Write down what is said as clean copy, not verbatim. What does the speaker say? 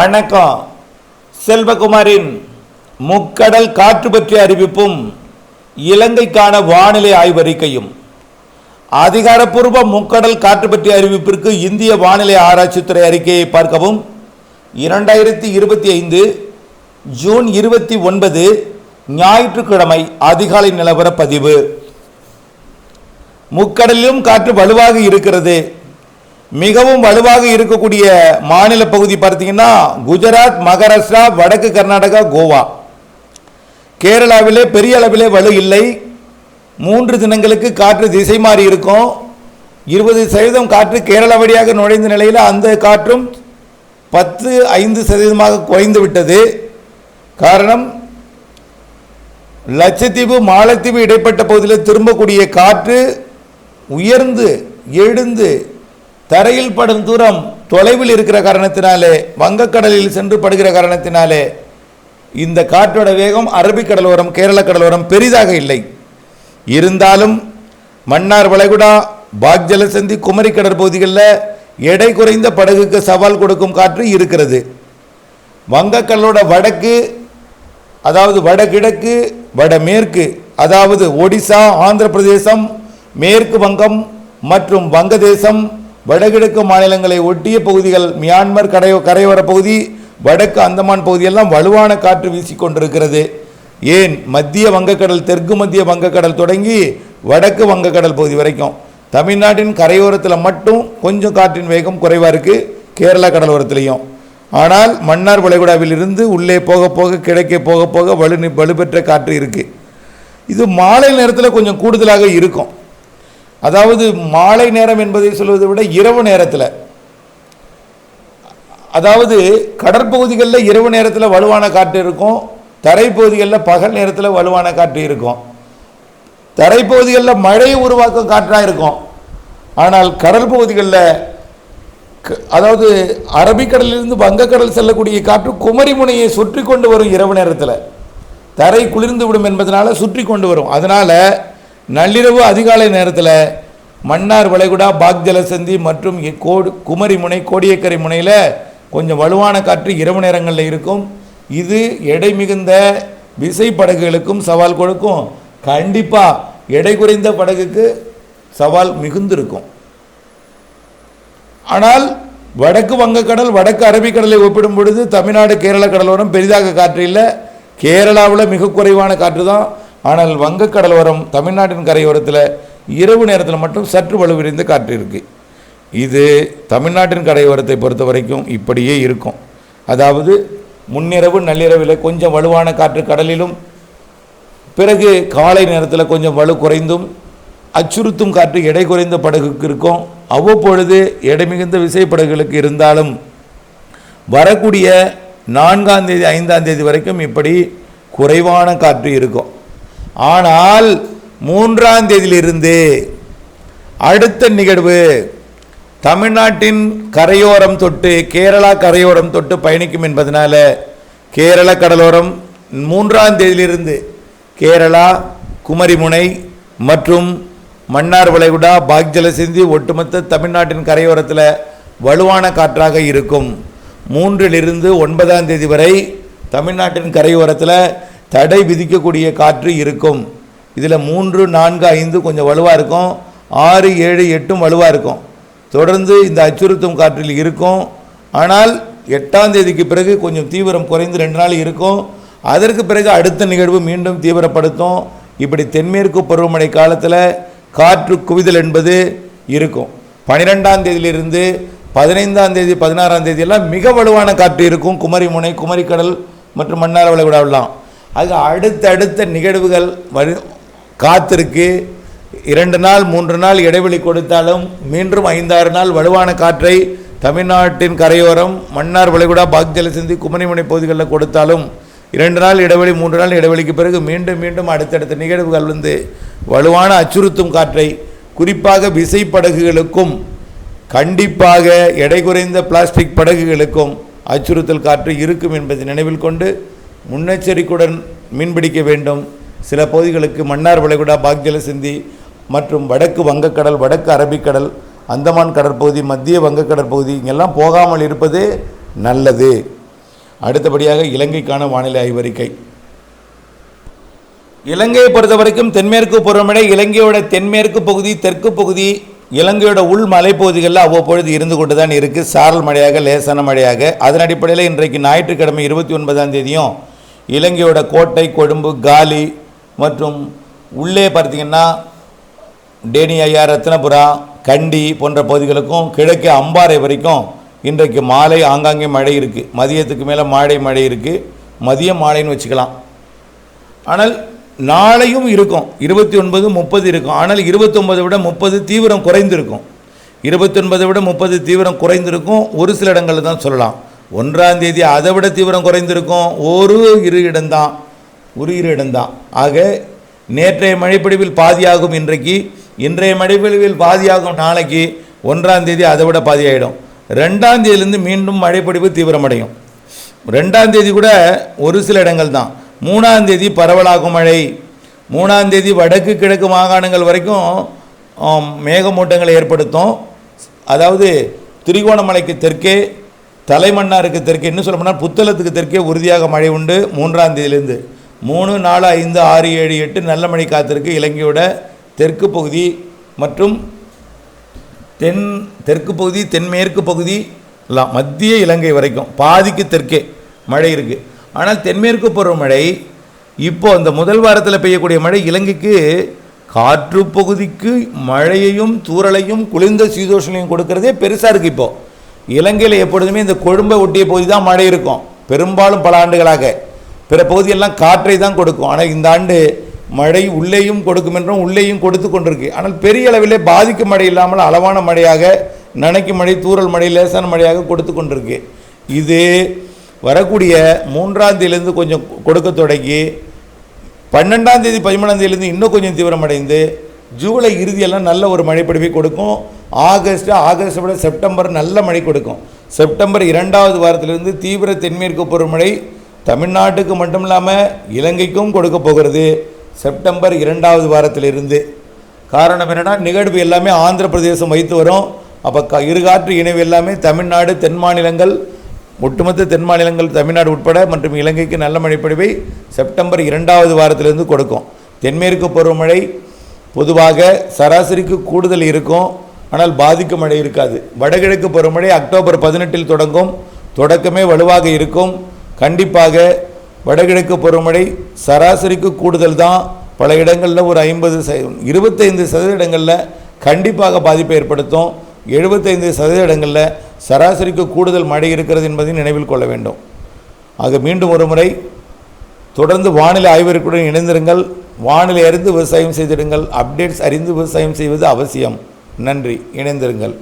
வணக்கம். செல்வகுமாரின் முக்கடல் காற்று பற்றிய அறிவிப்பும் இலங்கைக்கான வானிலை ஆய்வறிக்கையும். அதிகாரப்பூர்வ முக்கடல் காற்று பற்றிய அறிவிப்பிற்கு இந்திய வானிலை ஆராய்ச்சித்துறை அறிக்கையை பார்க்கவும். 2025 ஜூன் 29 ஞாயிற்றுக்கிழமை அதிகாலை நிலவர பதிவு. முக்கடலிலும் காற்று வலுவாக இருக்கிறது. மிகவும் வலுவாக இருக்கக்கூடிய மாநில பகுதி பார்த்தீங்கன்னா குஜராத், மகாராஷ்டிரா, வடக்கு கர்நாடகா, கோவா. கேரளாவிலே பெரிய அளவிலே வலு இல்லை. 3 தினங்களுக்கு காற்று திசை மாறி இருக்கும். 20% காற்று கேரளா வழியாக நுழைந்த நிலையில் அந்த காற்றும் 5% குறைந்து விட்டது. காரணம், லட்சத்தீவு மாலத்தீவு இடைப்பட்ட பகுதியில் திரும்பக்கூடிய காற்று உயர்ந்து எழுந்து தரையில் படும் தூரம் தொலைவில் இருக்கிற காரணத்தினாலே, வங்கக்கடலில் சென்று படுகிற காரணத்தினாலே இந்த காற்றோட வேகம் அரபிக்கடலோரம், கேரள கடலோரம் பெரிதாக இல்லை. இருந்தாலும் மன்னார் வளைகுடா, பாக்ஜலசந்தி, குமரி கடற்பகுதிகளில் எடை குறைந்த படகுக்கு சவால் கொடுக்கும் காற்று இருக்கிறது. வங்கக்கடலோட வடக்கு, அதாவது வடகிழக்கு, வடமேற்கு, அதாவது ஒடிசா, ஆந்திர பிரதேசம், மேற்கு வங்கம் மற்றும் வங்கதேசம், வடகிழக்கு மாநிலங்களை ஒட்டிய பகுதிகள், மியான்மர் கரையோர பகுதி, வடக்கு அந்தமான் பகுதியெல்லாம் வலுவான காற்று வீசிக்கொண்டிருக்கிறது. ஏன், மத்திய வங்கக்கடல், தெற்கு மத்திய வங்கக்கடல் தொடங்கி வடக்கு வங்கக்கடல் பகுதி வரைக்கும். தமிழ்நாட்டின் கரையோரத்தில் மட்டும் கொஞ்சம் காற்றின் வேகம் குறைவாக இருக்குது, கேரளா கடலோரத்திலையும். ஆனால் மன்னார் வளைகுடாவில் இருந்து உள்ளே போக போக, கிழக்கே போக போக வலுப்பெற்ற காற்று இருக்குது. இது மாலை நேரத்தில் கொஞ்சம் கூடுதலாக இருக்கும். அதாவது மாலை நேரம் என்பதை சொல்வதை விட இரவு நேரத்தில், அதாவது கடற்பகுதிகளில் இரவு நேரத்தில் வலுவான காற்று இருக்கும், தரைப்பகுதிகளில் பகல் நேரத்தில் வலுவான காற்று இருக்கும். தரைப்பகுதிகளில் மழை உருவாக்கும் காற்றாக இருக்கும். ஆனால் கடல் பகுதிகளில், அதாவது அரபிக்கடலிலிருந்து வங்கக்கடல் செல்லக்கூடிய காற்று குமரி முனையை சுற்றி கொண்டு வரும். இரவு நேரத்தில் தரை குளிர்ந்து விடும் என்பதனால சுற்றி கொண்டு வரும். அதனால் நள்ளிரவு அதிகாலை நேரத்தில் மன்னார் வளைகுடா, பாக்ஜலசந்தி மற்றும் குமரி முனை, கோடியக்கரை முனையில் கொஞ்சம் வலுவான காற்று இரவு நேரங்களில் இருக்கும். இது எடை மிகுந்த விசை படகுகளுக்கும் சவால் கொடுக்கும். கண்டிப்பாக எடை குறைந்த படகுக்கு சவால் மிகுந்திருக்கும். ஆனால் வடக்கு வங்கக்கடல், வடக்கு அரபிக்கடலை ஒப்பிடும் பொழுது தமிழ்நாடு, கேரள கடலோரம் பெரிதாக காற்று இல்லை. கேரளாவில் மிக குறைவான காற்று தான். ஆனால் வங்கக்கடலோரம், தமிழ்நாட்டின் கரையோரத்தில் இரவு நேரத்தில் மட்டும் சற்று வலுவிரிந்த காற்று இருக்குது. இது தமிழ்நாட்டின் கரையோரத்தை பொறுத்த வரைக்கும் இப்படியே இருக்கும். அதாவது முன்னிரவு நள்ளிரவில் கொஞ்சம் வலுவான காற்று கடலிலும், பிறகு காலை நேரத்தில் கொஞ்சம் வலு குறைந்தும் அச்சுறுத்தும் காற்று எடை குறைந்த படகுக்கு இருக்கும். அவ்வப்பொழுது எடை மிகுந்த விசைப்படகுகளுக்கு இருந்தாலும் வரக்கூடிய 4ஆம் தேதி 5ஆம் தேதி வரைக்கும் இப்படி குறைவான காற்று இருக்கும். ஆனால் 3ஆம் தேதியிலிருந்து அடுத்த நிகழ்வு தமிழ்நாட்டின் கரையோரம் தொட்டு, கேரளா கரையோரம் தொட்டு பயணிக்கும் என்பதனால கேரள கடலோரம் 3ஆம் தேதியிலிருந்து கேரளா, குமரிமுனை மற்றும் மன்னார் வளைகுடா, பாக்ஜலசந்தி, ஒட்டுமொத்த தமிழ்நாட்டின் கரையோரத்தில் வலுவான காற்றாக இருக்கும். 3லிருந்து 9ஆம் தேதி வரை தமிழ்நாட்டின் கரையோரத்தில் தடை விதிக்கக்கூடிய காற்று இருக்கும். இதில் 3, 4, 5 கொஞ்சம் வலுவாக இருக்கும். 6, 7, 8 வலுவாக இருக்கும். தொடர்ந்து இந்த அச்சுறுத்தும் காற்றில் இருக்கும். ஆனால் 8ஆம் தேதிக்கு பிறகு கொஞ்சம் தீவிரம் குறைந்து 2 நாள் இருக்கும். அதற்கு பிறகு அடுத்த நிகழ்வு மீண்டும் தீவிரப்படுத்தும். இப்படி தென்மேற்கு பருவமழை காலத்தில் காற்று குவிதல் என்பது இருக்கும். 12ஆம் தேதியிலிருந்து 15ஆம் தேதி, 16ஆம் தேதி எல்லாம் மிக வலுவான காற்று இருக்கும். குமரிமுனை, குமரிக்கடல் மற்றும் மன்னார் வளைகுடாவெல்லாம். அது அடுத்தடுத்த நிகழ்வுகள் காத்திருக்கு. 2 நாள் 3 நாள் இடைவெளி கொடுத்தாலும் மீண்டும் 5-6 நாள் வலுவான காற்றை தமிழ்நாட்டின் கரையோரம், மன்னார் வளைகுடா, பாக்ஜலசந்தி, குமரிமுனை பகுதிகளில் கொடுத்தாலும் 2 நாள் இடைவெளி, 3 நாள் இடைவெளிக்கு பிறகு மீண்டும் அடுத்தடுத்த நிகழ்வுகள் வலுவான அச்சுறுத்தும் காற்றை, குறிப்பாக விசைப்படகுகளுக்கும் கண்டிப்பாக எடை குறைந்த பிளாஸ்டிக் படகுகளுக்கும் அச்சுறுத்தல் காற்று இருக்கும் என்பதை நினைவில் கொண்டு முன்னெச்சரிக்கையுடன் மீன்பிடிக்க வேண்டும். சில பகுதிகளுக்கு மன்னார் வளைகுடா, பாக்ஜலசந்தி மற்றும் வடக்கு வங்கக்கடல், வடக்கு அரபிக்கடல், அந்தமான் கடற்பகுதி, மத்திய வங்கக்கடற்பகுதி இங்கெல்லாம் போகாமல் இருப்பது நல்லது. அடுத்தபடியாக இலங்கைக்கான வானிலை ஆய்வறிக்கை. இலங்கையை பொறுத்த வரைக்கும் தென்மேற்கு பருவமழை இலங்கையோட தென்மேற்கு பகுதி, தெற்கு பகுதி, இலங்கையோட உள் மலைப்பகுதிகளில் அவ்வப்பொழுது இருந்து கொண்டு தான் இருக்குது. சாரல் மழையாக, லேசான மழையாக. அதன் அடிப்படையில் இன்றைக்கு ஞாயிற்றுக்கிழமை 29ஆம் தேதியும் இலங்கையோட கோட்டை, கொழும்பு, காலி மற்றும் உள்ளே பார்த்திங்கன்னா டேனியா, ரத்னபுரா, கண்டி போன்ற பகுதிகளுக்கும் கிழக்கே அம்பாறை வரைக்கும் இன்றைக்கு மாலை ஆங்காங்கே மழை இருக்குது. மதியத்துக்கு மேலே மழை இருக்குது. மதியம் மாலைன்னு வச்சுக்கலாம். ஆனால் நாளையும் இருக்கும். 29, 30 இருக்கும். ஆனால் 29 விட 30 தீவிரம் குறைந்திருக்கும். 29 விட 30 தீவிரம் குறைந்திருக்கும். ஒரு சில இடங்களில் தான் சொல்லலாம். 1ஆம் தேதி அதை விட தீவிரம் குறைந்திருக்கும். ஒரு இரு இடம்தான். ஆக நேற்றைய மழைப்பொழிவில் பாதியாகும் இன்றைக்கு, இன்றைய மழைப்பொழிவில் பாதியாகும் நாளைக்கு, 1ஆம் தேதி அதை விட பாதியாகிடும். 2ஆம் தேதியிலிருந்து மீண்டும் மழைப்பொழிவு தீவிரமடையும். 2ஆம் தேதி கூட ஒரு சில இடங்கள் தான். 3ஆம் தேதி பரவலாகும் மழை. 3ஆம் தேதி வடக்கு கிழக்கு மாகாணங்கள் வரைக்கும் மேகமூட்டங்களை ஏற்படுத்தும். அதாவது திரிகோணமலைக்கு தெற்கே, தலைமன்னாருக்கு தெற்கே, இன்னும் சொல்ல போனால் புத்தளத்துக்கு தெற்கே உறுதியாக மழை உண்டு. 3ஆம் தேதியிலிருந்து 3, 4, 5, 6, 7, 8 நல்ல மழை காத்திருக்கு. இலங்கையோட தெற்கு பகுதி மற்றும் தெற்கு பகுதி, தென்மேற்கு பகுதி, மத்திய இலங்கை வரைக்கும் பாதிக்கு தெற்கே மழை இருக்குது. ஆனால் தென்மேற்கு பருவமழை இப்போ அந்த முதல் வாரத்தில் பெய்யக்கூடிய மழை இலங்கைக்கு காற்று பகுதிக்கு மழையையும் தூறலையும் குளிர்ந்த சீதோஷனையும் கொடுக்கறதே பெருசாக இருக்குது. இப்போது இலங்கையில் எப்பொழுதுமே இந்த கொழும்பை ஒட்டிய பகுதி தான் மழை இருக்கும். பெரும்பாலும் பல ஆண்டுகளாக பிற பகுதியெல்லாம் காற்றை தான் கொடுக்கும். ஆனால் இந்த ஆண்டு மழை உள்ளேயும் கொடுக்கும் என்றும் உள்ளேயும் கொடுத்து கொண்டிருக்கு. ஆனால் பெரிய அளவிலே பாதிக்கும் மழை இல்லாமல் அளவான மழையாக, நனைக்கும் மழை, தூறல் மழை, லேசான மழையாக கொடுத்து கொண்டிருக்கு. இது வரக்கூடிய 3ஆம் தேதியிலேருந்து கொஞ்சம் கொடுக்க தொடங்கி 12ஆம் தேதி 13ஆம் தேதியிலேருந்து இன்னும் கொஞ்சம் தீவிரமடைந்து ஜூலை இறுதியெல்லாம் நல்ல ஒரு மழைப்பொழிவை கொடுக்கும். ஆகஸ்ட்டை விட செப்டம்பர் நல்ல மழை கொடுக்கும். செப்டம்பர் 2ஆவது வாரத்திலிருந்து தீவிர தென்மேற்கு பருவமழை தமிழ்நாட்டுக்கு மட்டும் இல்லாமல் இலங்கைக்கும் கொடுக்க போகிறது. செப்டம்பர் 2ஆவது வாரத்திலிருந்து. காரணம் என்னென்னா நிகழ்வு எல்லாமே ஆந்திர பிரதேசம் வைத்து வரும். அப்போ இருகாற்று இணைவு எல்லாமே தமிழ்நாடு, தென் மாநிலங்கள், ஒட்டுமொத்த தென் மாநிலங்கள் தமிழ்நாடு உட்பட மற்றும் இலங்கைக்கு நல்ல மழைப்பொழிவை செப்டம்பர் 2ஆவது வாரத்திலிருந்து கொடுக்கும். தென்மேற்கு பருவமழை பொதுவாக சராசரிக்கு கூடுதல் இருக்கும். ஆனால் பாதிக்கும் மழை இருக்காது. வடகிழக்கு பருவமழை அக்டோபர் 18 தொடங்கும். தொடக்கமே வலுவாக இருக்கும். கண்டிப்பாக வடகிழக்கு பருவமழை சராசரிக்கு கூடுதல் தான். பல இடங்களில் ஒரு 25% இடங்களில் கண்டிப்பாக பாதிப்பை ஏற்படுத்தும். 75% இடங்களில் சராசரிக்கு கூடுதல் மழை இருக்கிறது என்பதை நினைவில் கொள்ள வேண்டும். ஆக மீண்டும் ஒரு முறை தொடர்ந்து வானிலை ஆய்வறிக்கையுடன் இணைந்திருங்கள். வானிலை அறிந்து விவசாயம் செய்திடுங்கள். அப்டேட்ஸ் அறிந்து விவசாயம் செய்வது அவசியம். நன்றி. இணைந்திருங்கள்.